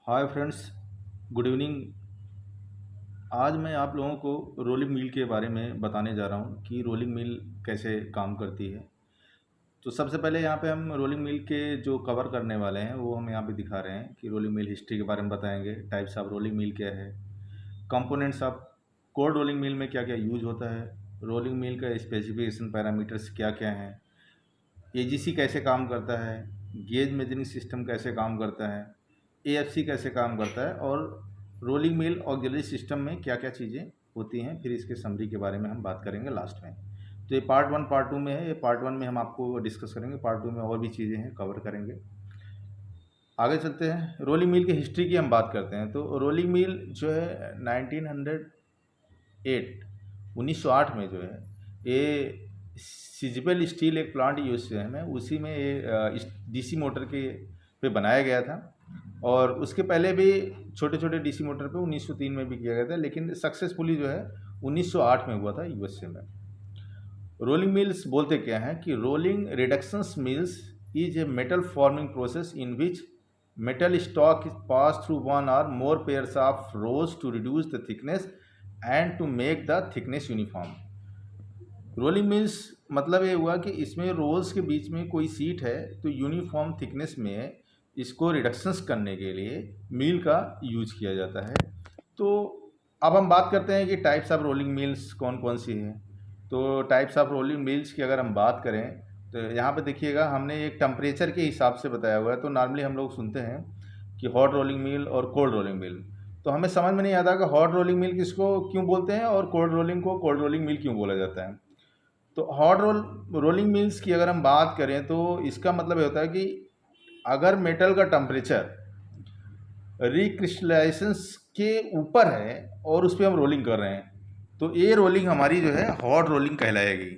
Hi friends, good evening. आज मैं आप लोगों को रोलिंग मिल के बारे में बताने जा रहा हूँ कि रोलिंग मिल कैसे काम करती है। तो सबसे पहले यहाँ पे हम रोलिंग मिल के जो कवर करने वाले हैं वो हम यहाँ पे दिखा रहे हैं कि रोलिंग मिल हिस्ट्री के बारे में बताएंगे, टाइप्स ऑफ रोलिंग मिल क्या है, components of cold rolling mill में क्या क्या यूज होता है, रोलिंग मिल का स्पेसिफिकेशन पैरामीटर्स क्या क्या हैं, एजीसी कैसे काम करता है, गेज मेजरिंग सिस्टम कैसे काम करता है, एएफसी कैसे काम करता है और रोलिंग मिल ऑक्सिलरी सिस्टम में क्या क्या चीज़ें होती हैं। फिर इसके समरी के बारे में हम बात करेंगे लास्ट में। तो ये पार्ट वन पार्ट टू में है। ये पार्ट वन में हम आपको डिस्कस करेंगे, पार्ट टू में और भी चीज़ें हैं कवर करेंगे। आगे चलते हैं, रोलिंग मिल की हिस्ट्री की हम बात करते हैं। तो रोलिंग मिल जो है 1908 में जो है ये सिजिबल स्टील एक प्लांट यूएसए में, उसी में ये डीसी मोटर के पे बनाया गया था। और उसके पहले भी छोटे छोटे डीसी मोटर पे 1903 में भी किया गया था, लेकिन सक्सेसफुली जो है 1908 में हुआ था यूएसए में। रोलिंग मिल्स बोलते क्या हैं कि rolling reductions mills is a metal forming process in which metal stock is passed through one or more pairs of rows to reduce the thickness and to make the thickness uniform। Rolling mills मतलब ये हुआ कि इसमें roles के बीच में कोई seat है तो यूनिफॉर्म थिकनेस में इसको रिडक्शंस करने के लिए मील का यूज किया जाता है। तो अब हम बात करते हैं कि टाइप्स ऑफ रोलिंग मिल्स कौन कौन सी हैं। तो टाइप्स ऑफ रोलिंग मिल्स की अगर हम बात करें तो यहाँ पे देखिएगा हमने एक टेम्परेचर के हिसाब से बताया हुआ है। तो नॉर्मली हम लोग सुनते हैं कि हॉट रोलिंग मिल और कोल्ड रोलिंग मिल, तो हमें समझ में नहीं आता कि हॉट रोलिंग मिल किसको क्यों बोलते हैं और कोल्ड रोलिंग को कोल्ड रोलिंग मिल क्यों बोला जाता है। तो हॉट रोलिंग मिल्स की अगर हम बात करें तो इसका मतलब ये होता है कि अगर मेटल का टेम्परेचर रिक्रिस्टलाइजेशन के ऊपर है और उस पर हम रोलिंग कर रहे हैं तो ये रोलिंग हमारी जो है हॉट रोलिंग कहलाएगी।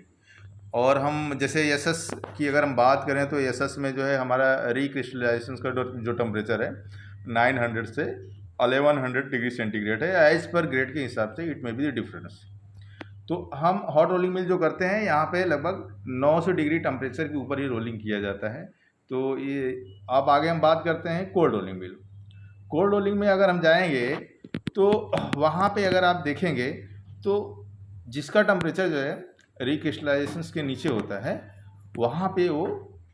और हम जैसे एसएस की अगर हम बात करें तो एसएस में जो है हमारा रिक्रिस्टलाइजेशन का जो टेम्परेचर है 900 से 1100 डिग्री सेंटीग्रेड है। एज पर ग्रेड के हिसाब से it may be the difference. तो हम हॉट रोलिंग मिल जो करते हैं यहाँ पे लगभग 900 डिग्री टेम्परेचर के ऊपर ही रोलिंग किया जाता है। तो ये अब आगे हम बात करते हैं cold rolling mill. Cold rolling में अगर हम जाएंगे तो वहाँ पे अगर आप देखेंगे तो जिसका टेम्परेचर जो है रिक्रिस्टलाइजेशन के नीचे होता है वहाँ पे वो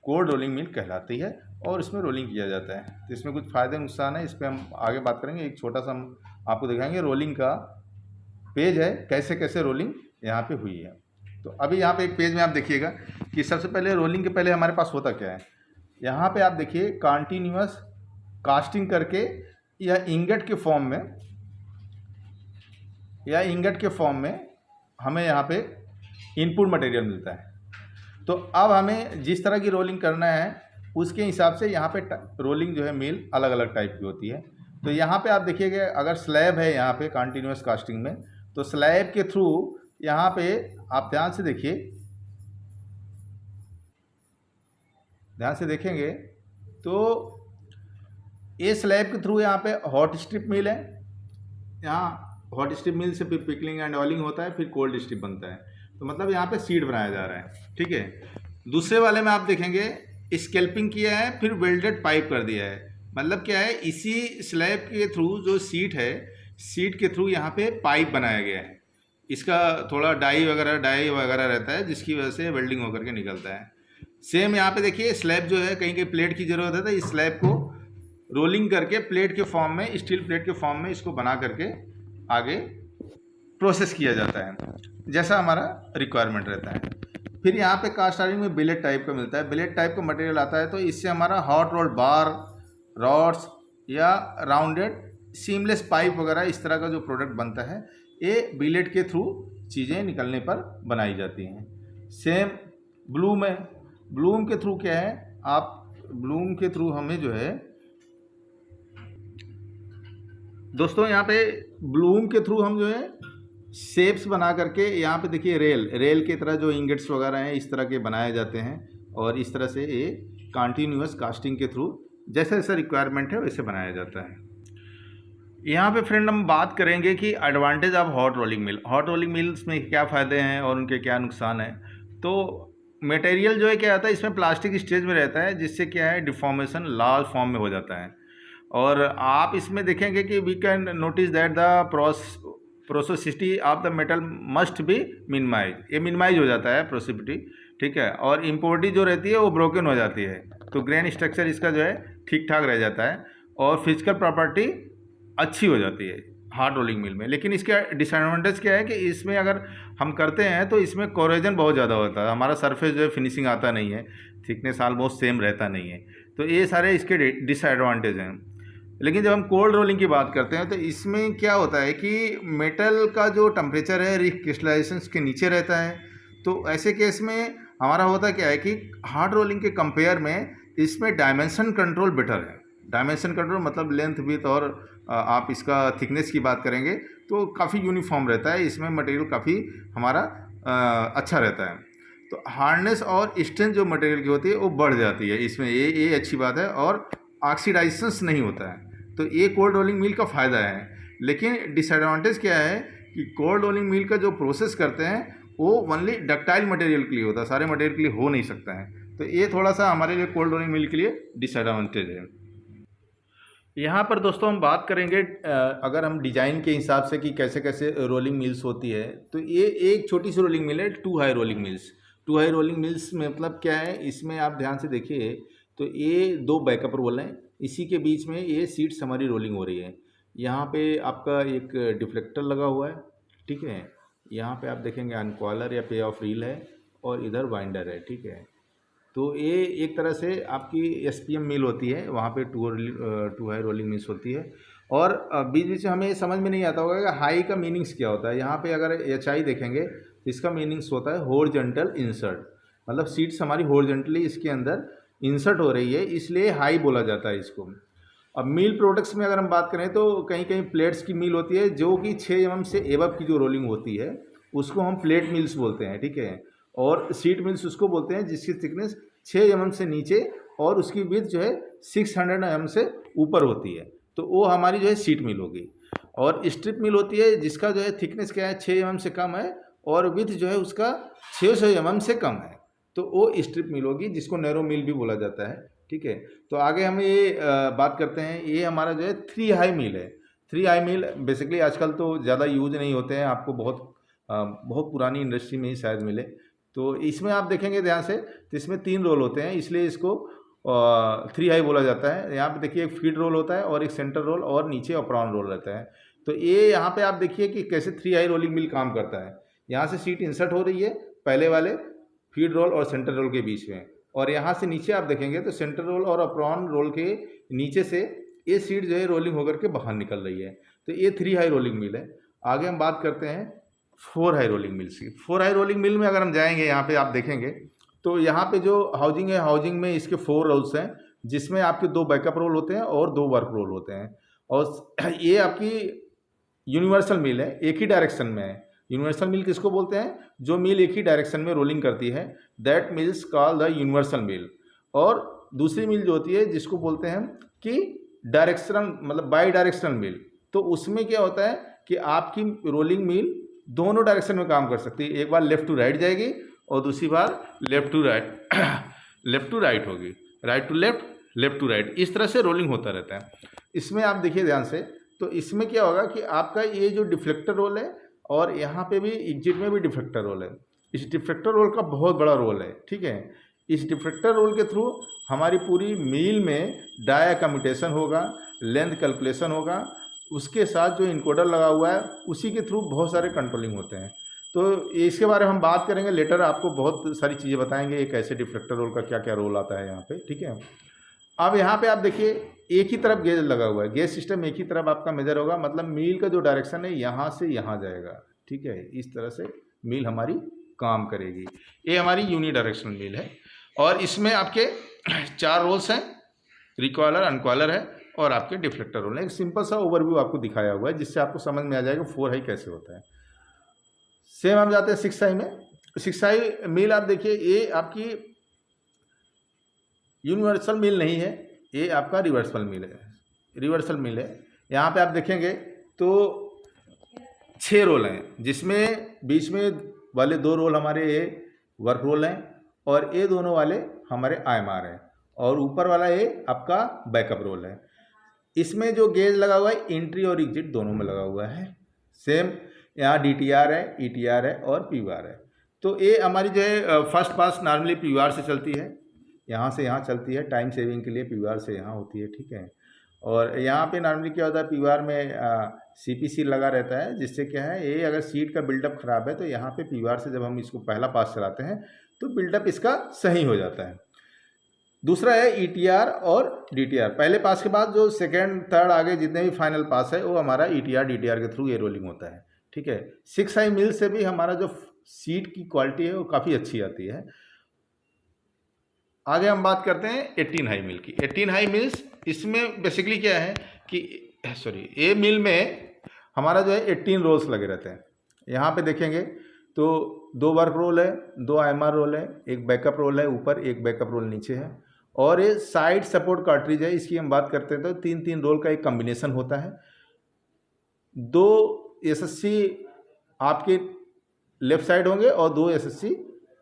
कोल्ड रोलिंग मिल कहलाती है और इसमें रोलिंग किया जाता है। तो इसमें कुछ फ़ायदे नुकसान है, इस पर हम आगे बात करेंगे। एक छोटा सा हम आपको दिखाएंगे रोलिंग का पेज है, कैसे कैसे रोलिंग यहाँ पे हुई है। तो अभी यहाँ पे एक पेज में आप देखिएगा कि सबसे पहले रोलिंग के पहले हमारे पास होता क्या है। यहाँ पे आप देखिए कॉन्टीन्यूअस कास्टिंग करके या इंगट के फॉर्म में हमें यहाँ पे इनपुट मटेरियल मिलता है। तो अब हमें जिस तरह की रोलिंग करना है उसके हिसाब से यहाँ पे रोलिंग जो है मिल अलग अलग टाइप की होती है। तो यहाँ पे आप देखिएगा अगर स्लैब है यहाँ पे कॉन्टीन्यूअस कास्टिंग में तो स्लैब के थ्रू यहाँ पे आप ध्यान से देखिए, ध्यान से देखेंगे तो ये स्लैब के थ्रू यहाँ पे हॉट स्ट्रिप मिल है। यहाँ हॉट स्ट्रिप मिल से फिर पिकलिंग एंड ऑयलिंग होता है, फिर कोल्ड स्ट्रिप बनता है। तो मतलब यहाँ पे सीड बनाया जा रहा है, ठीक है। दूसरे वाले में आप देखेंगे स्कैल्पिंग किया है, फिर वेल्डेड पाइप कर दिया है। मतलब क्या है, इसी स्लैब के थ्रू जो सीट है, सीट के थ्रू यहाँ पे पाइप बनाया गया है। इसका थोड़ा डाई वगैरह रहता है जिसकी वजह से वेल्डिंग होकर के निकलता है। सेम यहाँ पे देखिए स्लैब जो है कहीं कहीं प्लेट की ज़रूरत है तो इस स्लैब को रोलिंग करके प्लेट के फॉर्म में, स्टील प्लेट के फॉर्म में इसको बना करके आगे प्रोसेस किया जाता है जैसा हमारा रिक्वायरमेंट रहता है। फिर यहाँ पे कास्ट आयरन में बिलेट टाइप का मिलता है। बिलेट टाइप का मटेरियल आता है तो इससे हमारा हॉट रोल्ड बार, रॉड्स या राउंडेड सीमलेस पाइप वगैरह इस तरह का जो प्रोडक्ट बनता है ये बिलेट के थ्रू चीज़ें निकलने पर बनाई जाती हैं। सेम ब्लूम है। ब्लूम के थ्रू क्या है, आप ब्लूम के थ्रू हमें जो है दोस्तों यहाँ पे ब्लूम के थ्रू हम जो है शेप्स बना करके यहाँ पे देखिए रेल की तरह जो इंगेट्स वगैरह हैं इस तरह के बनाए जाते हैं और इस तरह से ये कॉन्टीन्यूअस कास्टिंग के थ्रू जैसा जैसा रिक्वायरमेंट है वैसे बनाया जाता है। यहाँ पे फ्रेंड हम बात करेंगे कि advantage of hot rolling mill. Hot rolling mills में क्या फ़ायदे हैं और उनके क्या नुकसान हैं। तो मटेरियल जो है क्या होता है, इसमें प्लास्टिक स्टेज में रहता है जिससे क्या है डिफॉर्मेशन लाल फॉर्म में हो जाता है और आप इसमें देखेंगे कि we can notice that the porosity of the metal must be minimize, ये मिनिमाइज हो जाता है प्रोसिपिटी, ठीक है। और इम्पोरिटी जो रहती है वो ब्रोकन हो जाती है, तो ग्रेन स्ट्रक्चर इसका जो है ठीक ठाक रह जाता है और फिजिकल प्रॉपर्टी अच्छी हो जाती है हार्ड रोलिंग मिल में। लेकिन इसका डिसएडवांटेज क्या है कि इसमें अगर हम करते हैं तो इसमें कोरोजन बहुत ज़्यादा होता है, हमारा सरफेस जो है फिनिशिंग आता नहीं है, थिकनेस ऑलमोस्ट सेम रहता नहीं है, तो ये सारे इसके डिसएडवांटेज हैं। लेकिन जब हम कोल्ड रोलिंग की बात करते हैं तो इसमें क्या होता है कि मेटल का जो टेम्परेचर है रिक्रिस्टलाइजेशन के नीचे रहता है, तो ऐसे केस में हमारा होता क्या है कि हार्ड रोलिंग के कंपेयर में इसमें डायमेंशन कंट्रोल बेटर है। डायमेंशन कंट्रोल मतलब लेंथ विड्थ, और आप इसका थिकनेस की बात करेंगे तो काफ़ी यूनिफॉर्म रहता है, इसमें मटेरियल काफ़ी हमारा अच्छा रहता है। तो हार्डनेस और स्ट्रेंथ जो मटेरियल की होती है वो बढ़ जाती है इसमें, ये अच्छी बात है, और ऑक्सीडाइजेशंस नहीं होता है, तो ये कोल्ड रोलिंग मिल का फ़ायदा है। लेकिन डिसएडवांटेज क्या है कि कोल्ड रोलिंग मिल का जो प्रोसेस करते हैं वो ओनली डक्टाइल मटेरियल के लिए होता है, सारे मटेरियल के लिए हो नहीं सकता है, तो ये थोड़ा सा हमारे लिए कोल्ड रोलिंग मिल के लिए डिसएडवांटेज है। यहाँ पर दोस्तों हम बात करेंगे अगर हम डिज़ाइन के हिसाब से कि कैसे कैसे रोलिंग मिल्स होती है, तो ये एक छोटी सी रोलिंग मिल है, 2 high rolling mills. 2 high rolling mills में मतलब क्या है, इसमें आप ध्यान से देखिए तो ये 2 बैकअप रोल हैं, इसी के बीच में ये सीट्स हमारी रोलिंग हो रही है। यहाँ पे आपका एक डिफ्लेक्टर लगा हुआ है, ठीक है। यहाँ पे आप देखेंगे अनकॉलर या पे ऑफ रील है, और इधर वाइंडर है, ठीक है। तो ये एक तरह से आपकी एसपीएम मिल होती है, वहाँ पे 2 हाई रोलिंग मिल्स होती है। और बीच बीच में हमें ये समझ में नहीं आता होगा कि हाई का मीनिंग्स क्या होता है। यहाँ पे अगर एचआई देखेंगे तो इसका मीनिंग्स होता है हॉरिजॉन्टल इंसर्ट, मतलब सीट्स हमारी हॉरिजॉन्टली इसके अंदर इंसर्ट हो रही है, इसलिए हाई बोला जाता है इसको। अब मील प्रोडक्ट्स में अगर हम बात करें तो कहीं कहीं प्लेट्स की मील होती है जो कि 6 mm से एबव की जो रोलिंग होती है उसको हम प्लेट मिल्स बोलते हैं, ठीक है। और सीट मिल्स उसको बोलते हैं जिसकी थिकनेस 6 mm से नीचे और उसकी विड्थ जो है 600 mm से ऊपर होती है, तो वो हमारी जो है सीट मिल होगी। और स्ट्रिप मिल होती है जिसका जो है थिकनेस क्या है 6 mm से कम है और विड्थ जो है उसका 600 mm से कम है, तो वो स्ट्रिप मिल होगी, जिसको नैरो मिल भी बोला जाता है, ठीक है। तो आगे हम ये बात करते हैं, ये हमारा जो है 3 हाई मिल है। 3 हाई मिल बेसिकली आजकल तो ज़्यादा यूज नहीं होते हैं, आपको बहुत पुरानी इंडस्ट्री में ही शायद मिले। तो इसमें आप देखेंगे ध्यान से तो इसमें 3 रोल होते हैं, इसलिए इसको 3 हाई बोला जाता है। यहाँ पे देखिए एक फीड रोल होता है और एक सेंटर रोल और नीचे अप्रॉन रोल रहता है। तो ये यहाँ पे आप देखिए कि कैसे 3 हाई रोलिंग मिल काम करता है। यहाँ से सीट इंसर्ट हो रही है पहले वाले फीड रोल और सेंटर रोल के बीच में, और यहाँ से नीचे आप देखेंगे तो सेंटर रोल और अप्रॉन रोल के नीचे से ये सीट जो है रोलिंग होकर के बाहर निकल रही है, तो ये 3 हाई रोलिंग मिल है। आगे हम बात करते हैं 4 हाई रोलिंग मिल्स की। 4 हाई रोलिंग मिल में अगर हम जाएंगे, यहाँ पे आप देखेंगे तो यहाँ पे जो हाउजिंग है, हाउजिंग में इसके 4 रोल्स हैं, जिसमें आपके 2 बैकअप रोल होते हैं और 2 वर्क रोल होते हैं। और ये आपकी यूनिवर्सल मिल है, एक ही डायरेक्शन में है। यूनिवर्सल मिल किसको बोलते हैं? जो मिल एक ही डायरेक्शन में रोलिंग करती है, that mills called the universal mill. और दूसरी मिल जो होती है जिसको बोलते हैं कि डायरेक्शनल, मतलब बाई डायरेक्शनल मिल, तो उसमें क्या होता है कि आपकी रोलिंग मिल दोनों डायरेक्शन में काम कर सकती है, एक बार लेफ्ट टू राइट जाएगी और दूसरी बार लेफ्ट टू राइट होगी, right to left, left to right, इस तरह से रोलिंग होता रहता है। इसमें आप देखिए ध्यान से, तो इसमें क्या होगा कि आपका ये जो डिफ्लेक्टर रोल है और यहाँ पे भी एग्जिट में भी डिफ्लेक्टर रोल है, इस डिफ्लेक्टर रोल का बहुत बड़ा रोल है, ठीक है। इस डिफ्लेक्टर रोल के थ्रू हमारी पूरी मील में डाया कम्यूटेशन होगा, लेंथ कैलकुलेशन होगा, उसके साथ जो इनकोडर लगा हुआ है उसी के थ्रू बहुत सारे कंट्रोलिंग होते हैं। तो इसके बारे में हम बात करेंगे लेटर, आपको बहुत सारी चीज़ें बताएंगे एक ऐसे डिफ्लेक्टर रोल का क्या क्या रोल आता है यहाँ पे, ठीक है। अब यहाँ पे आप देखिए एक ही तरफ गेज लगा हुआ है, गेज सिस्टम एक ही तरफ आपका मेजर होगा, मतलब मील का जो डायरेक्शन है यहाँ से यहाँ जाएगा, ठीक है। इस तरह से मील हमारी काम करेगी। ये हमारी यूनी डायरेक्शनल मील है और इसमें आपके 4 रोल्स हैं, रिकॉलर, अनकॉलर है और आपके डिफ्लेक्टर रोल है। एक सिंपल सा ओवरव्यू आपको दिखाया हुआ है जिससे आपको समझ में आ जाएगा 4 हाई कैसे होता है। सेम हम जाते हैं 6 हाई में। 6 हाई मील आप देखिए, ये आपकी यूनिवर्सल मिल नहीं है, ये आपका रिवर्सल मिल है, रिवर्सल मिल है। यहाँ पे आप देखेंगे तो 6 रोल हैं, जिसमें बीच में वाले 2 रोल हमारे ये वर्क रोल हैं और ये दोनों वाले हमारे आईएमआर हैं और ऊपर वाला ये आपका बैकअप रोल है। इसमें जो गेज लगा हुआ है एंट्री और एग्जिट दोनों में लगा हुआ है। सेम यहाँ DTR है, ETR है और PUR है। तो ये हमारी जो है फर्स्ट पास नॉर्मली PUR से चलती है, यहाँ से यहाँ चलती है, टाइम सेविंग के लिए PUR से यहाँ होती है, ठीक है। और यहाँ पे नॉर्मली क्या होता है, PUR में CPC लगा रहता है, जिससे क्या है, ये अगर सीट का बिल्डअप ख़राब है तो यहाँ पे PUR से जब हम इसको पहला पास चलाते हैं तो बिल्डअप इसका सही हो जाता है। दूसरा है ETR और DTR। पहले पास के बाद जो सेकेंड थर्ड आगे जितने भी फाइनल पास है वो हमारा ETR DTR के थ्रू ये रोलिंग होता है, ठीक है। 6 हाई मिल से भी हमारा जो सीट की क्वालिटी है वो काफ़ी अच्छी आती है। आगे हम बात करते हैं 18 हाई मिल की। 18 हाई मिल्स, इसमें बेसिकली क्या है कि ये मिल में हमारा जो है 18 रोल्स लगे रहते हैं। यहाँ पे देखेंगे तो 2 वर्क रोल है, 2 IMR रोल है, एक बैकअप रोल है ऊपर, एक बैकअप रोल नीचे है, और ये साइड सपोर्ट कार्ट्रिज है। इसकी हम बात करते हैं तो 3-3 रोल का एक कॉम्बिनेशन होता है। 2 SSC आपके लेफ्ट साइड होंगे और 2 SSC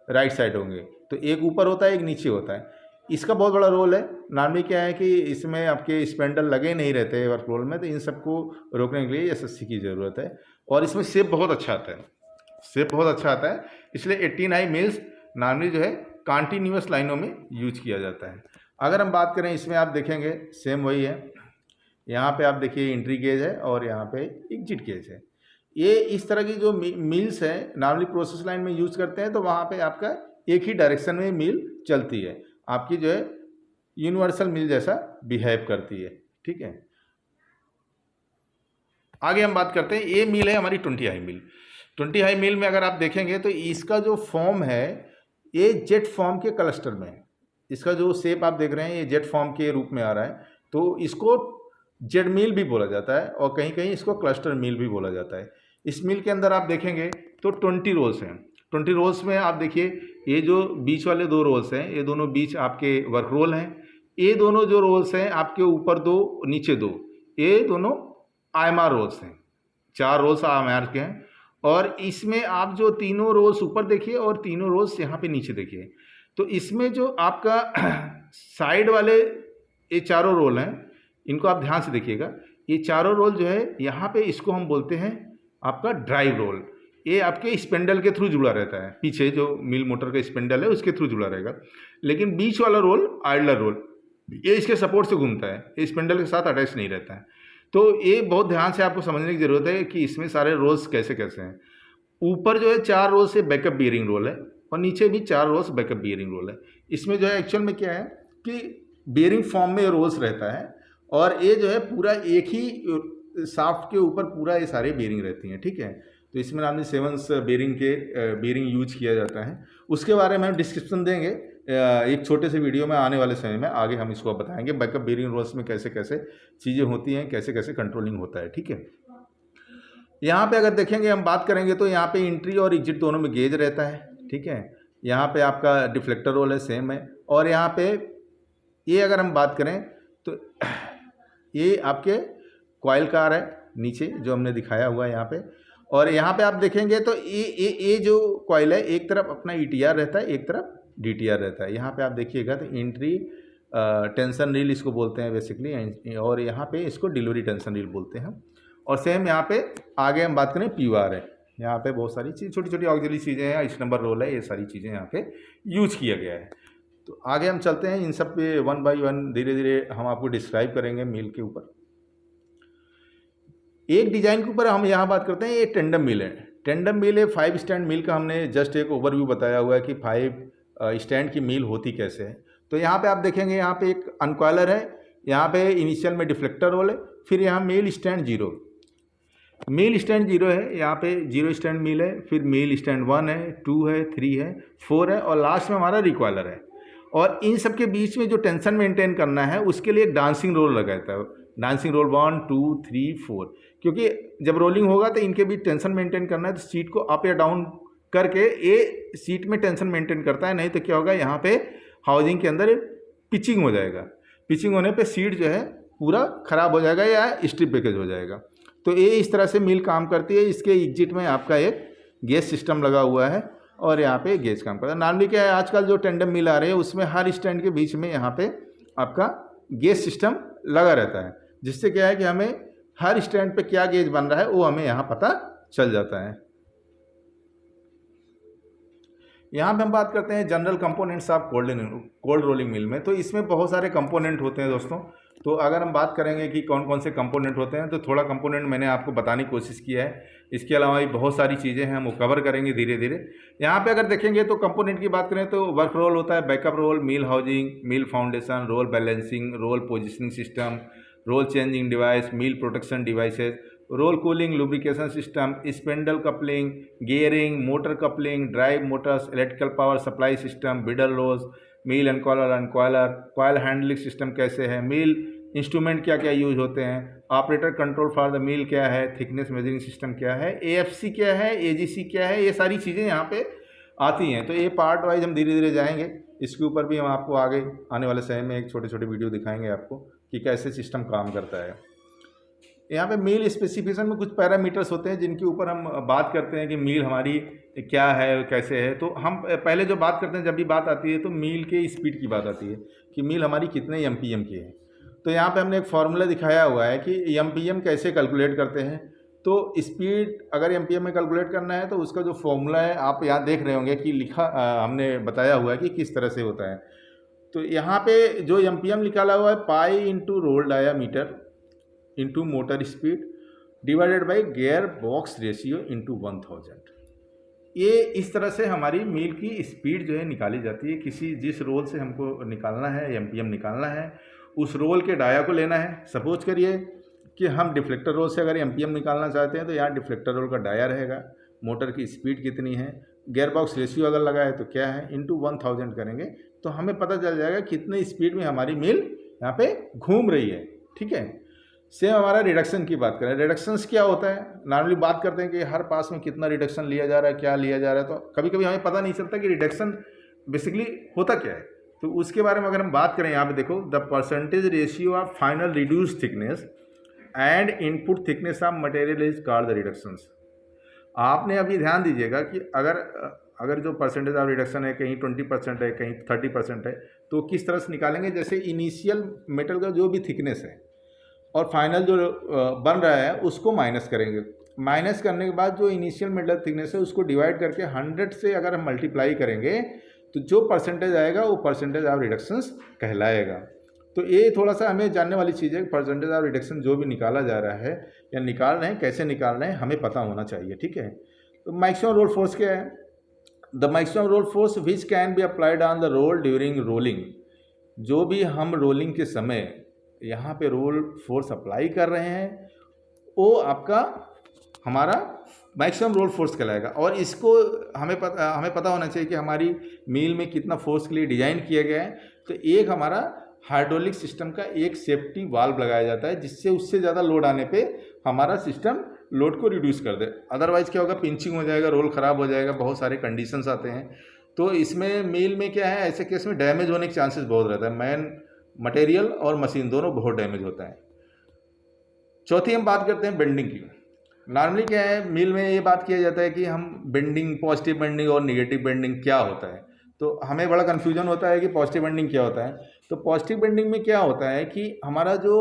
राइट साइड होंगे, तो एक ऊपर होता है एक नीचे होता है। इसका बहुत बड़ा रोल है। नॉर्मली क्या है कि इसमें आपके स्पेंडल लगे नहीं रहते वर्क रोल में, तो इन सबको रोकने के लिए SSC की ज़रूरत है। और इसमें शेप बहुत अच्छा आता है, शेप बहुत अच्छा आता है, इसलिए 18 हाई मिल्स नॉर्मली जो है कॉन्टीन्यूअस लाइनों में यूज किया जाता है। अगर हम बात करें इसमें, आप देखेंगे सेम वही है। यहाँ पे आप देखिए एंट्री गेज है और यहाँ पे एग्जिट गेज है। ये इस तरह की जो मिल्स है नॉर्मली प्रोसेस लाइन में यूज करते हैं, तो वहाँ पे आपका एक ही डायरेक्शन में मिल चलती है, आपकी जो है यूनिवर्सल मिल जैसा बिहेव करती है, ठीक है। आगे हम बात करते हैं, ये मिल है हमारी 20 हाई मिल। 20 हाई मिल में अगर आप देखेंगे तो इसका जो फॉर्म है ये जेट फॉर्म के क्लस्टर में है। इसका जो शेप आप देख रहे हैं ये जेट फॉर्म के रूप में आ रहा है, तो इसको जेट मिल भी बोला जाता है और कहीं कहीं इसको क्लस्टर मिल भी बोला जाता है। इस मिल के अंदर आप देखेंगे तो 20 रोल्स हैं। 20 रोल्स में आप देखिए ये जो बीच वाले 2 रोल्स हैं, ये दोनों बीच आपके वर्क रोल हैं। ये दोनों जो रोल्स हैं आपके ऊपर 2 नीचे 2, ये दोनों IMR रोल्स हैं। 4 रोल्स IMR के हैं। और इसमें आप जो तीनों रोल्स ऊपर देखिए और तीनों रोल्स यहाँ पे नीचे देखिए, तो इसमें जो आपका साइड वाले ये चारों रोल हैं, इनको आप ध्यान से देखिएगा। ये चारों रोल जो है यहाँ पे इसको हम बोलते हैं आपका ड्राइव रोल। ये आपके स्पेंडल के थ्रू जुड़ा रहता है, पीछे जो मिल मोटर का स्पेंडल है उसके थ्रू जुड़ा रहेगा। लेकिन बीच वाला रोल आइडलर रोल, ये इसके सपोर्ट से घूमता है, ये स्पेंडल के साथ अटैच नहीं रहता है। तो ये बहुत ध्यान से आपको समझने की ज़रूरत है कि इसमें सारे रोल्स कैसे कैसे हैं। ऊपर जो है 4 रोल से बैकअप बियरिंग रोल है और नीचे भी 4 रोल्स बैकअप बियरिंग रोल है। इसमें जो है एक्चुअल में क्या है कि बियरिंग फॉर्म में रोल्स रहता है और ये जो है पूरा एक ही शाफ्ट के ऊपर पूरा ये सारे बियरिंग रहती हैं, ठीक है। तो इसमें आपने 7 बियरिंग यूज किया जाता है, उसके बारे में हम डिस्क्रिप्शन देंगे एक छोटे से वीडियो में आने वाले समय में। आगे हम इसको बताएंगे बैकअप बियरिंग रोल्स में कैसे कैसे चीज़ें होती हैं, कैसे कैसे कंट्रोलिंग होता है, ठीक है। यहाँ पे अगर देखेंगे हम बात करेंगे तो यहाँ पे एंट्री और एग्जिट दोनों में गेज रहता है, ठीक है। यहाँ पे आपका डिफ्लेक्टर रोल है, सेम है। और यहाँ पे ये अगर हम बात करें तो ये आपके कॉइल कार है नीचे जो हमने दिखाया हुआ है यहाँ पे। और यहाँ पे आप देखेंगे तो ये जो कॉइल है एक तरफ अपना ETR रहता है, एक तरफ DTR रहता है। यहाँ पे आप देखिएगा तो एंट्री टेंशन रील इसको बोलते हैं बेसिकली, और यहाँ पे इसको डिलीवरी टेंशन रील बोलते हैं। और सेम यहाँ पे आगे हम बात करें PUR है, यहाँ पे बहुत सारी चीज़ छोटी छोटी ऑक्सिलरी चीज़ें हैं, इस नंबर रोल है, ये सारी चीज़ें यहाँ पे यूज किया गया है। तो आगे हम चलते हैं, इन सब पे 1 बाय 1 धीरे धीरे हम आपको डिस्क्राइब करेंगे मिल के ऊपर। एक डिजाइन के ऊपर हम यहाँ बात करते हैं, ये टेंडम मिल है। टेंडम मिल है 5 स्टैंड मिल का हमने जस्ट एक ओवरव्यू बताया हुआ है कि 5 स्टैंड की मिल होती कैसे है। तो यहाँ पे आप देखेंगे यहाँ पे एक अनकॉयलर है, यहाँ पे इनिशियल में डिफ्लेक्टर रोल है, फिर यहाँ मेल स्टैंड 0 है, यहाँ पे 0 स्टैंड मिल है, फिर मेल स्टैंड 1 है, 2 है, 3 है, 4 है और लास्ट में हमारा रिकॉयलर है। और इन सब के बीच में जो टेंशन मेंटेन करना है उसके लिए एक डांसिंग रोल लगाता है, डांसिंग रोल 1 2 3 4, क्योंकि जब रोलिंग होगा तो इनके बीच टेंशन मेंटेन करना है, तो सीट को अप या डाउन करके ये सीट में टेंशन मेंटेन करता है। नहीं तो क्या होगा, यहाँ पे हाउसिंग के अंदर पिचिंग हो जाएगा, पिचिंग होने पे सीट जो है पूरा ख़राब हो जाएगा या स्ट्रिप ब्रेकेज हो जाएगा। तो ये इस तरह से मिल काम करती है। इसके एग्जिट में आपका एक गेज सिस्टम लगा हुआ है और यहाँ पे गेज काम करता है। नॉर्मली क्या है, आजकल जो टेंडम मिल आ रहे हैं उसमें हर स्टैंड के बीच में यहाँ पे आपका गेज सिस्टम लगा रहता है। जिससे क्या है कि हमें हर स्टैंड पे क्या गेज बन रहा है वो हमें यहाँ पता चल जाता है। यहाँ पे हम बात करते हैं general components of cold rolling mill में। तो इसमें बहुत सारे कंपोनेंट होते हैं दोस्तों। तो अगर हम बात करेंगे कि कौन कौन से कंपोनेंट होते हैं, तो थोड़ा कंपोनेंट मैंने आपको बताने की कोशिश किया है। इसके अलावा भी बहुत सारी चीज़ें हैं, हम वो कवर करेंगे धीरे धीरे। यहाँ पे अगर देखेंगे तो कंपोनेंट की बात करें तो वर्क रोल होता है, backup roll, mill housing, mill foundation, roll balancing, roll positioning system, roll changing device, mill protection devices, roll cooling, lubrication system, spindle coupling, gearing, motor coupling, drive motors, electrical power supply system, bridle rolls, mill uncoiler, coil handling system कैसे है, mill instrument क्या क्या use होते हैं, operator control for the mill क्या है, thickness measuring system क्या है, एएफसी क्या है, एजीसी क्या है, ये सारी चीज़ें यहाँ पे आती हैं। तो ये पार्ट वाइज हम धीरे धीरे जाएंगे। इसके ऊपर भी हम आपको आगे आने वाले समय में एक छोटे छोटे वीडियो दिखाएंगे आपको कि कैसे सिस्टम काम करता है। यहाँ पे मील स्पेसिफिकेशन में कुछ पैरामीटर्स होते हैं जिनके ऊपर हम बात करते हैं कि मील हमारी क्या है, कैसे है। तो हम पहले जो बात करते हैं, जब भी बात आती है तो मील के स्पीड की बात आती है कि मील हमारी कितने एमपीएम की है। तो यहाँ पे हमने एक फार्मूला दिखाया हुआ है कि एमपीएम कैसे कैलकुलेट करते हैं। तो स्पीड अगर एमपीएम में कैलकुलेट करना है तो उसका जो फॉर्मूला है आप यहाँ देख रहे होंगे कि लिखा हमने बताया हुआ है कि किस तरह से होता है। तो यहाँ पे जो एमपीएम निकाला हुआ है, pi into roll diameter into motor speed divided by gear box ratio into 1000। ये इस तरह से हमारी मील की स्पीड जो है निकाली जाती है। किसी जिस रोल से हमको निकालना है, एमपीएम निकालना है, उस रोल के डाया को लेना है। सपोज करिए कि हम डिफ्लेक्टर रोल से अगर एमपीएम निकालना चाहते हैं तो यहाँ डिफ्लेक्टर रोल का डाया रहेगा, मोटर की स्पीड कितनी है, गियर बॉक्स रेशियो अगर लगा है तो क्या है, इंटू 1000 करेंगे तो हमें पता चल जाएगा कितने स्पीड में हमारी मील यहाँ पे घूम रही है। ठीक है। सेम हमारा रिडक्शन की बात करें, रिडक्शंस क्या होता है, नॉर्मली बात करते हैं कि हर पास में कितना रिडक्शन लिया जा रहा है, क्या लिया जा रहा है। तो कभी कभी हमें पता नहीं चलता कि रिडक्शन बेसिकली होता क्या है। तो उसके बारे में अगर हम बात करें, यहाँ पे देखो, the percentage ratio of final reduce thickness and input thickness of material is called the reductions. आपने अभी ध्यान दीजिएगा कि अगर जो परसेंटेज ऑफ रिडक्शन है, कहीं 20% है, कहीं 30% है, तो किस तरह से निकालेंगे। जैसे इनिशियल मेटल का जो भी थिकनेस है और फाइनल जो बन रहा है उसको माइनस करेंगे। माइनस करने के बाद जो इनिशियल मेटल थिकनेस है उसको डिवाइड करके 100 से अगर हम मल्टीप्लाई करेंगे तो जो परसेंटेज आएगा वो परसेंटेज ऑफ रिडक्शंस कहलाएगा। तो ये थोड़ा सा हमें जानने वाली चीज़ है। परसेंटेज ऑफ रिडक्शन जो भी निकाला जा रहा है या निकाल रहे हैं, कैसे निकाल रहे हैं, हमें पता होना चाहिए। ठीक है। तो मैक्सिमम रोल फोर्स क्या है, the maximum roll force which can be applied on the roll during rolling. जो भी हम रोलिंग के समय यहाँ पे रोल फोर्स अप्लाई कर रहे हैं वो आपका हमारा मैक्सिमम रोल फोर्स कहलाएगा। और इसको हमें पता होना चाहिए कि हमारी मील में कितना फोर्स के लिए डिज़ाइन किया गया है। तो एक हमारा हाइड्रोलिक सिस्टम का एक सेफ्टी वाल्व लगाया जाता है जिससे उससे ज़्यादा लोड आने पे हमारा सिस्टम लोड को रिड्यूस कर दे। अदरवाइज़ क्या होगा, पिंचिंग हो जाएगा, रोल ख़राब हो जाएगा, बहुत सारे कंडीशंस आते हैं। तो इसमें मील में क्या है, ऐसे केस में डैमेज होने के चांसेस बहुत रहता है। मैन मटेरियल और मशीन दोनों बहुत डैमेज होता है। चौथी हम बात करते हैं बेंडिंग की। नॉर्मली क्या है, मिल में ये बात किया जाता है कि हम बेंडिंग, पॉजिटिव बेंडिंग और नेगेटिव बेंडिंग क्या होता है। तो हमें बड़ा कन्फ्यूजन होता है कि पॉजिटिव बेंडिंग क्या होता है। तो पॉजिटिव बेंडिंग में क्या होता है कि हमारा जो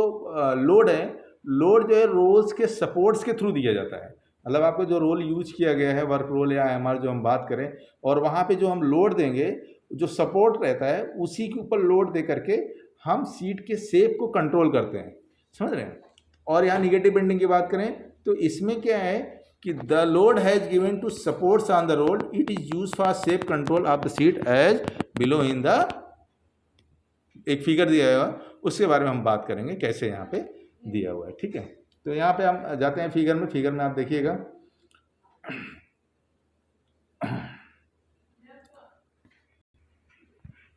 लोड है, लोड जो है रोल्स के सपोर्ट्स के थ्रू दिया जाता है। मतलब आपको जो रोल यूज किया गया है, वर्क रोल या एमआर जो हम बात करें, और वहाँ पे जो हम लोड देंगे, जो सपोर्ट रहता है उसी के ऊपर लोड दे करके हम सीट के शेप को कंट्रोल करते हैं। समझ रहे हैं। और यहाँ निगेटिव बेंडिंग की बात करें तो इसमें क्या है कि the load has given to supports on the road, it is use for shape control of the sheet as below in the, एक फिगर दिया हुआ, उसके बारे में हम बात करेंगे कैसे यहाँ पे दिया हुआ है। ठीक है। तो यहाँ पे हम जाते हैं फिगर में। फिगर में आप देखिएगा,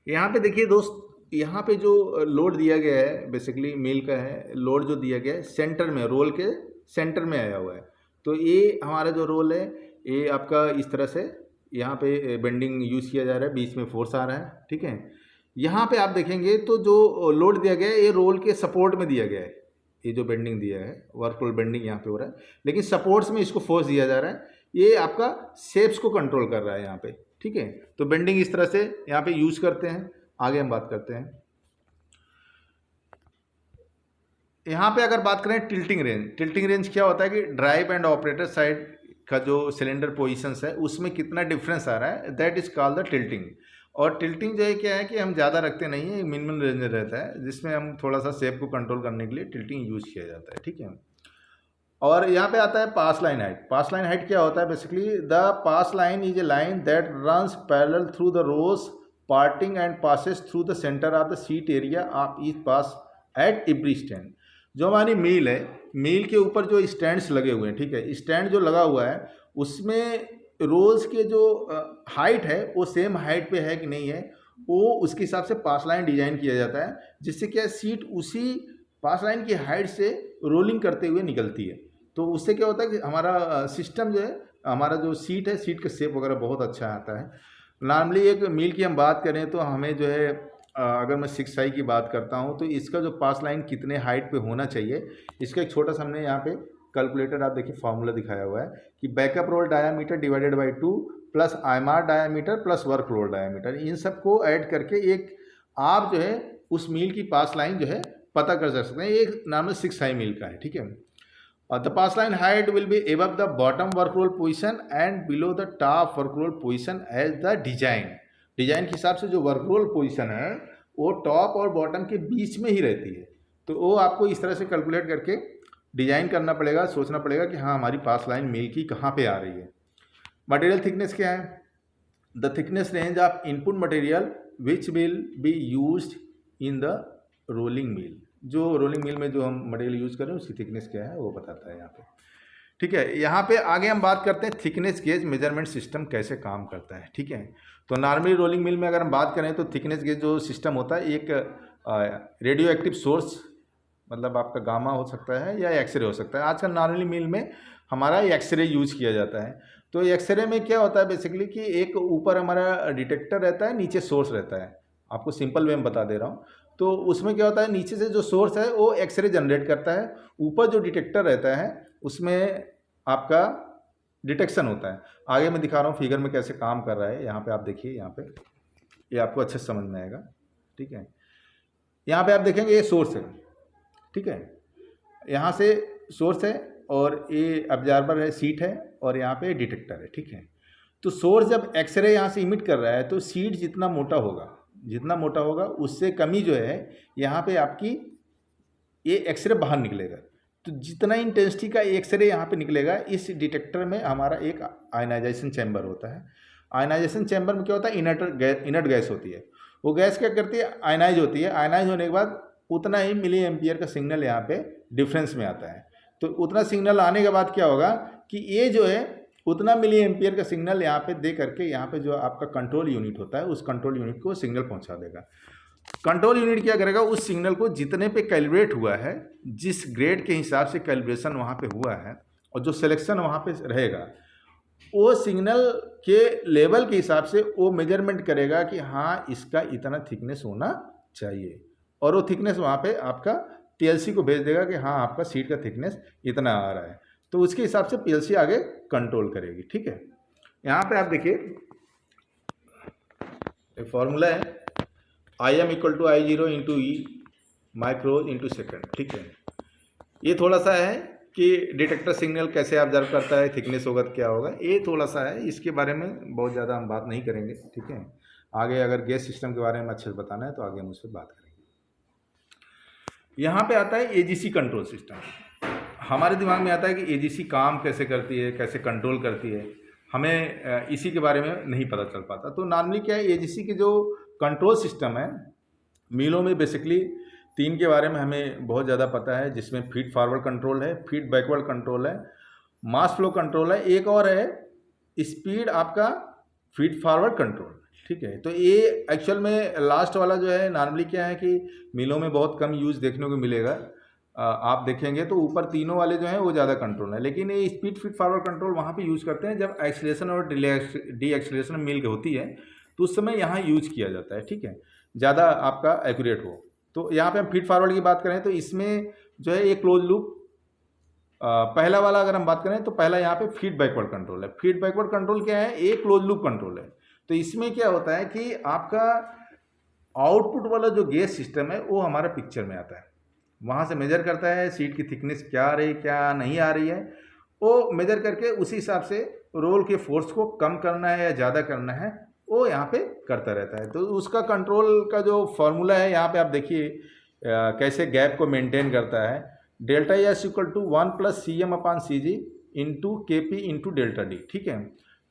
यहाँ पे देखिए दोस्त, यहाँ पे जो लोड दिया गया है बेसिकली मील का है, लोड जो दिया गया है सेंटर में, रोल के सेंटर में आया हुआ है। तो ये हमारा जो रोल है ये आपका इस तरह से यहाँ पे बेंडिंग यूज़ किया जा रहा है, बीच में फोर्स आ रहा है। ठीक है। यहाँ पे आप देखेंगे तो जो लोड दिया गया है ये रोल के सपोर्ट में दिया गया है। ये जो बेंडिंग दिया है, वर्क रोल बेंडिंग यहाँ पे हो रहा है, लेकिन सपोर्ट्स में इसको फोर्स दिया जा रहा है। ये आपका शेप्स को कंट्रोल कर रहा है यहाँ पे। ठीक है। तो बेंडिंग इस तरह से यहाँ पे यूज करते हैं। आगे हम बात करते हैं। यहाँ पे अगर बात करें टिल्टिंग रेंज क्या होता है कि ड्राइव एंड ऑपरेटर साइड का जो सिलेंडर पोजीशंस है उसमें कितना डिफरेंस आ रहा है, that is called the tilting. और टिल्टिंग जो है क्या है कि हम ज़्यादा रखते नहीं है, मिनिमम रेंज में रहता है, जिसमें हम थोड़ा सा शेप को कंट्रोल करने के लिए टिल्टिंग यूज किया जाता है, ठीक है। और यहाँ पे आता है pass line height. Pass line height क्या होता है, basically the pass line is a line that runs parallel through the rolls parting and passes through the centre of the sheet area of each pass at every stand. जो हमारी मील है, मील के ऊपर जो stands लगे हुए हैं, ठीक है, स्टैंड जो लगा हुआ है उसमें रोज के जो हाइट है वो सेम हाइट पे है कि नहीं है, वो उसके हिसाब से पास लाइन डिजाइन किया जाता है, जिससे क्या सीट उसी पास लाइन की हाइट से रोलिंग करते हुए निकलती है। तो उससे क्या होता है कि हमारा सिस्टम जो है, हमारा जो सीट है, सीट का शेप वगैरह बहुत अच्छा आता है। नॉर्मली एक मील की हम बात करें तो हमें जो है अगर मैं 6i की बात करता हूं तो इसका जो पास लाइन कितने हाइट पे होना चाहिए, इसका एक छोटा सा हमने यहाँ पे कैलकुलेटर, आप देखिए फार्मूला दिखाया हुआ है कि backup roll diameter divided by 2 plus IMR diameter plus work roll diameter, इन सबको ऐड करके एक आप जो है उस मील की पास लाइन जो है पता कर सकते हैं। ये नॉर्मल 6i मील का है, ठीक है। The pass line height will be above the bottom work roll position and below the top work roll position as the design। Design के हिसाब से जो वर्क रोल पोजीशन है वो टॉप और बॉटम के बीच में ही रहती है। तो वो आपको इस तरह से कैलकुलेट करके डिजाइन करना पड़ेगा, सोचना पड़ेगा कि हाँ हमारी पास लाइन मील की कहाँ पे आ रही है। मटेरियल थिकनेस क्या है, the thickness range of input material which will be used in the rolling mill. जो रोलिंग मिल में जो हम मटेरियल यूज़ करें उसकी थिकनेस क्या है वो बताता है यहाँ पे, ठीक है। यहाँ पे आगे हम बात करते हैं थिकनेस गेज मेजरमेंट सिस्टम कैसे काम करता है, ठीक है। तो नॉर्मली रोलिंग मिल में अगर हम बात करें तो थिकनेस गेज जो सिस्टम होता है, एक रेडियो एक्टिव सोर्स, मतलब आपका गामा हो सकता है या एक्सरे हो सकता है। आजकल नॉर्मली मिल में हमारा एक्सरे यूज किया जाता है। तो एक्सरे में क्या होता है बेसिकली कि एक ऊपर हमारा डिटेक्टर रहता है, नीचे सोर्स रहता है। आपको सिंपल वे में बता दे रहा हूँ। तो उसमें क्या होता है, नीचे से जो सोर्स है वो एक्सरे जनरेट करता है, ऊपर जो डिटेक्टर रहता है उसमें आपका डिटेक्शन होता है। आगे मैं दिखा रहा हूँ फिगर में कैसे काम कर रहा है। यहाँ पे आप देखिए, यहाँ पे ये आपको अच्छे से समझ में आएगा, ठीक है। यहाँ पे आप देखेंगे ये सोर्स है, ठीक है, यहाँ से सोर्स है और ये ऑब्जर्वर है, सीट है, और यहाँ पे डिटेक्टर है, ठीक है। तो सोर्स जब एक्सरे यहाँ से इमिट कर रहा है तो सीट जितना मोटा होगा उससे कमी जो है यहाँ पे आपकी ये एक्सरे बाहर निकलेगा। तो जितना इंटेंसिटी का एक्सरे यहाँ पे निकलेगा, इस डिटेक्टर में हमारा एक आयनाइजेशन चैम्बर होता है। आयनाइजेशन चैम्बर में क्या होता है, इनर्ट गैस होती है। वो गैस क्या करती है, आयनाइज होती है। आयनाइज होने के बाद उतना ही मिली एम्पियर का सिग्नल यहाँ पे डिफरेंस में आता है। तो उतना सिग्नल आने के बाद क्या होगा कि ये जो है उतना मिली एम्पियर का सिग्नल यहाँ पे दे करके यहाँ पे जो आपका कंट्रोल यूनिट होता है उस कंट्रोल यूनिट को सिग्नल पहुँचा देगा। कंट्रोल यूनिट क्या करेगा, उस सिग्नल को जितने पे कैलिब्रेट हुआ है, जिस ग्रेड के हिसाब से कैलिब्रेशन वहाँ पे हुआ है और जो सिलेक्शन वहाँ पे रहेगा, वो सिग्नल के लेवल के हिसाब से वो मेजरमेंट करेगा कि हाँ इसका इतना थिकनेस होना चाहिए, और वो थिकनेस वहाँ पे आपका पीएलसी को भेज देगा कि हाँ आपका सीट का थिकनेस इतना आ रहा है। तो उसके हिसाब से पीएलसी आगे कंट्रोल करेगी, ठीक है। यहाँ पे आप देखिए एक फॉर्मूला है, IM = I0 × E micro into second, ठीक है। ये थोड़ा सा है कि डिटेक्टर सिग्नल कैसे ऑब्जर्व करता है, थिकनेस होगा तो क्या होगा, ये थोड़ा सा है। इसके बारे में बहुत ज़्यादा हम बात नहीं करेंगे, ठीक है। आगे अगर गैस सिस्टम के बारे में अच्छे से बताना है तो आगे हम उससे बात करेंगे। यहाँ पे आता है AGC कंट्रोल सिस्टम। हमारे दिमाग में आता है कि AGC काम कैसे करती है, कैसे कंट्रोल करती है, हमें इसी के बारे में नहीं पता चल पाता। तो नॉर्मली क्या है, AGC के जो कंट्रोल सिस्टम है मिलों में बेसिकली 3 के बारे में हमें बहुत ज़्यादा पता है, जिसमें फीड फॉरवर्ड कंट्रोल है, फीड बैकवर्ड कंट्रोल है, मास फ्लो कंट्रोल है, एक और है स्पीड आपका फीड फॉरवर्ड कंट्रोल, ठीक है। तो ये एक्चुअल में लास्ट वाला जो है नॉर्मली क्या है कि मिलों में बहुत कम यूज़ देखने को मिलेगा। आप देखेंगे तो ऊपर तीनों वाले जो हैं वो ज़्यादा कंट्रोल है, लेकिन ये स्पीड फीड फॉरवर्ड कंट्रोल वहाँ पे यूज़ करते हैं जब एक्सीलरेशन और डी एक्सीलरेशन मिल होती है, तो उस समय यहाँ यूज किया जाता है, ठीक है, ज़्यादा आपका एक्यूरेट हो। तो यहाँ पे हम फीड फॉरवर्ड की बात करें तो इसमें जो है एक क्लोज लूप, पहला वाला अगर हम बात करें तो पहला यहाँ पे फीड बैकवर्ड कंट्रोल है। फीड बैकवर्ड कंट्रोल क्या है, एक क्लोज लूप कंट्रोल है। तो इसमें क्या होता है कि आपका आउटपुट वाला जो गेज सिस्टम है वो हमारा पिक्चर में आता है। वहाँ से मेजर करता है सीट की थिकनेस क्या आ रही है क्या नहीं आ रही है, वो मेजर करके उसी हिसाब से रोल के फोर्स को कम करना है या ज़्यादा करना है वो यहाँ पे करता रहता है। तो उसका कंट्रोल का जो फॉर्मूला है यहाँ पे आप देखिए कैसे गैप को मेंटेन करता है। Delta S equal to 1+CM/CG into KP into delta D. ठीक है,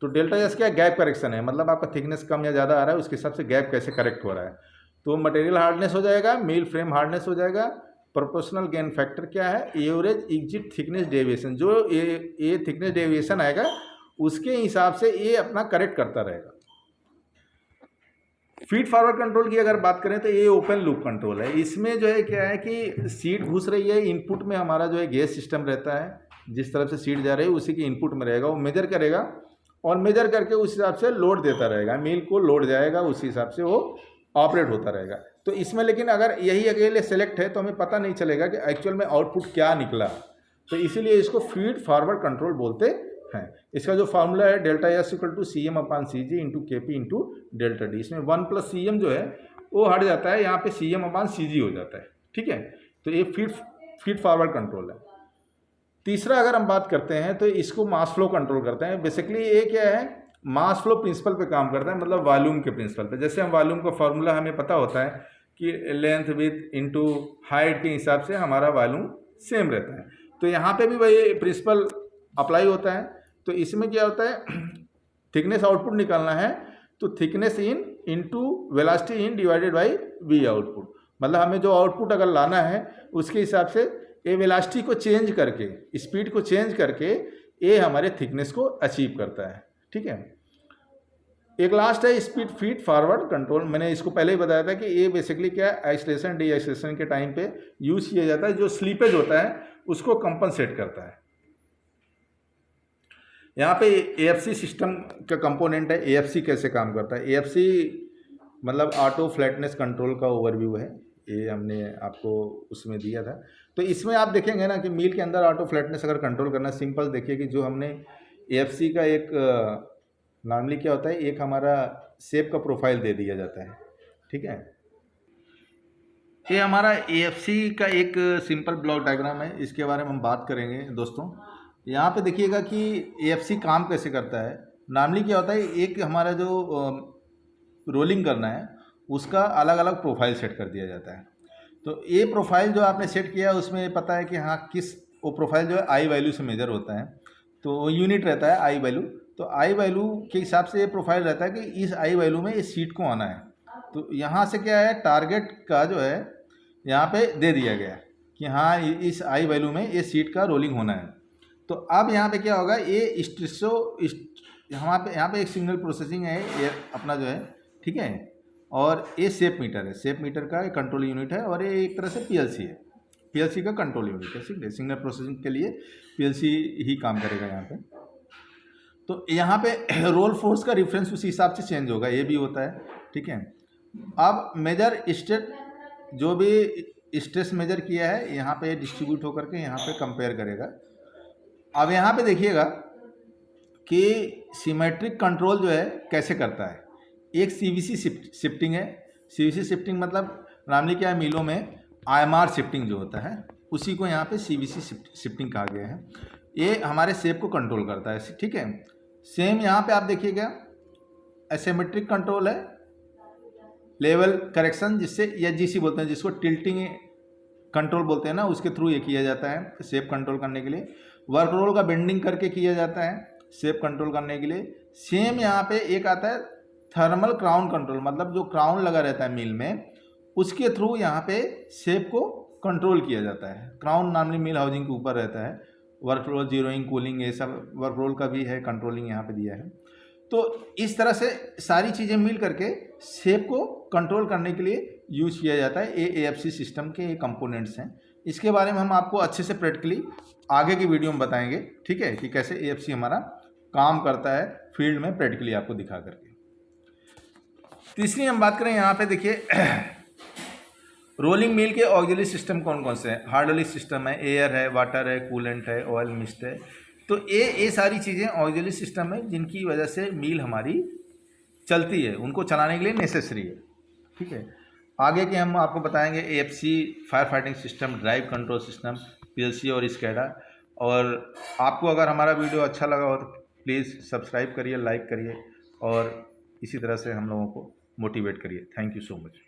तो डेल्टा एस क्या गैप करेक्शन है, मतलब आपका थिकनेस कम या ज़्यादा आ रहा है उसके हिसाब से गैप कैसे करेक्ट हो रहा है। तो मटेरियल हार्डनेस हो जाएगा, मील फ्रेम हार्डनेस हो जाएगा, प्रोपोर्शनल गेन फैक्टर क्या है, एवरेज एग्जिट थिकनेस डेविएशन, जो ये थिकनेस डेविएशन आएगा उसके हिसाब से ये अपना करेक्ट करता रहेगा। फीड फॉरवर्ड कंट्रोल की अगर बात करें तो ये ओपन लूप कंट्रोल है। इसमें जो है क्या है कि सीट घुस रही है, इनपुट में हमारा जो है गैस सिस्टम रहता है, जिस तरफ से सीट जा रही है उसी के इनपुट में रहेगा, वो मेजर करेगा और मेजर करके उस हिसाब से लोड देता रहेगा, मील को लोड जाएगा उसी हिसाब से वो ऑपरेट होता रहेगा। तो इसमें लेकिन अगर यही अकेले सेलेक्ट है तो हमें पता नहीं चलेगा कि एक्चुअल में आउटपुट क्या निकला, तो इसीलिए इसको फीड फॉरवर्ड कंट्रोल बोलते हैं। इसका जो फार्मूला है delta S equal to CM/CG into KP into delta D. इसमें 1+CM जो है वो हट जाता है, यहाँ पे CM/CG हो जाता है। ठीक है, तो ये फीड फॉरवर्ड कंट्रोल है। तीसरा अगर हम बात करते हैं तो इसको मास फ्लो कंट्रोल करते हैं। बेसिकली ये क्या है, मास फ्लो प्रिंसिपल पे काम करता है, मतलब वॉल्यूम के प्रिंसिपल पे। जैसे हम वॉल्यूम का फॉर्मूला हमें पता होता है कि लेंथ विड्थ इंटू हाइट के हिसाब से हमारा वॉल्यूम सेम रहता है, तो यहाँ पे भी वही प्रिंसिपल अप्लाई होता है। तो इसमें क्या होता है, थिकनेस आउटपुट निकालना है तो thickness in into velocity in divided by V output, मतलब हमें जो आउटपुट अगर लाना है उसके हिसाब से ये वेलोसिटी को चेंज करके, स्पीड को चेंज करके ये हमारे थिकनेस को अचीव करता है। ठीक है, एक लास्ट है स्पीड फीड फॉरवर्ड कंट्रोल। मैंने इसको पहले ही बताया था कि ये बेसिकली क्या है, आइसोलेशन डी आइसोलेशन के टाइम पे यूज किया जाता है, जो स्लीपेज होता है उसको कंपनसेट करता है। यहाँ पे AFC सिस्टम का कंपोनेंट है। AFC कैसे काम करता है, AFC मतलब ऑटो फ्लैटनेस कंट्रोल का ओवरव्यू है, ये हमने आपको उसमें दिया था। तो इसमें आप देखेंगे ना कि मील के अंदर ऑटो फ्लैटनेस अगर कंट्रोल करना, सिंपल देखिए कि जो हमने AFC का एक नॉर्मली क्या होता है, एक हमारा शेप का प्रोफाइल दे दिया जाता है। ठीक है, ये हमारा AFC का एक सिंपल ब्लॉक डायग्राम है, इसके बारे में हम बात करेंगे दोस्तों। यहाँ पे देखिएगा कि AFC काम कैसे करता है। नॉर्मली क्या होता है, एक हमारा जो रोलिंग करना है उसका अलग अलग प्रोफाइल सेट कर दिया जाता है। तो ये प्रोफाइल जो आपने सेट किया उसमें पता है कि हाँ किस, वो प्रोफाइल जो है आई वैल्यू से मेजर होता है, तो यूनिट रहता है आई वैल्यू। तो आई वैल्यू के हिसाब से ये प्रोफाइल रहता है कि इस आई वैल्यू में इस सीट को आना है। तो यहाँ से क्या है, टारगेट का जो है यहाँ पे दे दिया गया कि हाँ इस आई वैल्यू में ये सीट का रोलिंग होना है। तो अब यहाँ पे क्या होगा, ये स्ट्रेसो यहाँ पे एक सिग्नल प्रोसेसिंग है ये अपना जो है। ठीक है, और ये शेप मीटर है, शेप मीटर का एक कंट्रोल यूनिट है, और ये एक तरह से PLC है, PLC का कंट्रोल यूनिट है। ठीक है, सिग्नल प्रोसेसिंग के लिए PLC ही काम करेगा यहाँ पे। तो यहाँ पे रोल फोर्स का रिफरेंस उसी हिसाब से चेंज होगा, ये भी होता है। ठीक है, अब मेजर स्टेट, जो भी स्ट्रेस मेजर किया है यहाँ पे डिस्ट्रीब्यूट होकर के यहाँ पे कंपेयर करेगा। अब यहाँ पे देखिएगा कि सिमेट्रिक कंट्रोल जो है कैसे करता है। एक CVC शिफ्टिंग है। CVC शिफ्टिंग मतलब नॉर्मली क्या है, मिलों में IMR शिफ्टिंग जो होता है उसी को यहाँ पे CVC शिफ्टिंग कहा गया है। ये हमारे शेप को कंट्रोल करता है। ठीक है, सेम यहाँ पे आप देखिएगा एसिमेट्रिक कंट्रोल है, लेवल करेक्शन जिससे SGC बोलते हैं, जिसको टिल्टिंग कंट्रोल बोलते हैं ना, उसके थ्रू ये किया जाता है शेप कंट्रोल करने के लिए। वर्क रोल का बेंडिंग करके किया जाता है शेप कंट्रोल करने के लिए। सेम यहाँ पे एक आता है थर्मल क्राउन कंट्रोल, मतलब जो क्राउन लगा रहता है मिल में उसके थ्रू यहाँ पे शेप को कंट्रोल किया जाता है। क्राउन नॉर्मली मिल हाउसिंग के ऊपर रहता है। वर्क रोल, जीरोइंग, कूलिंग, ये सब वर्क रोल का भी है, कंट्रोलिंग यहाँ पे दिया है। तो इस तरह से सारी चीज़ें मिल करके शेप को कंट्रोल करने के लिए यूज किया जाता है। ये AFC सिस्टम के ये कंपोनेंट्स हैं। इसके बारे में हम आपको अच्छे से प्रैक्टिकली आगे की वीडियो में बताएंगे। ठीक है, कि कैसे AFC हमारा काम करता है फील्ड में, प्रैक्टिकली आपको दिखा करके। तीसरी हम बात करें, यहाँ पे देखिए रोलिंग मिल के ऑक्सिलरी सिस्टम कौन कौन से हैं। हाइड्रोलिक सिस्टम है, एयर है, वाटर है, कूलेंट है, ऑयल मिस्ट है। तो ये सारी चीज़ें ऑक्सिलरी सिस्टम है जिनकी वजह से मिल हमारी चलती है, उनको चलाने के लिए नेसेसरी है। ठीक है, आगे के हम आपको बताएंगे AFC fire fighting system, drive control system, PLC और स्कैडा। और आपको अगर हमारा वीडियो अच्छा लगा हो तो प्लीज़ सब्सक्राइब करिए, लाइक करिए और इसी तरह से हम लोगों को मोटिवेट करिए। Thank you so much.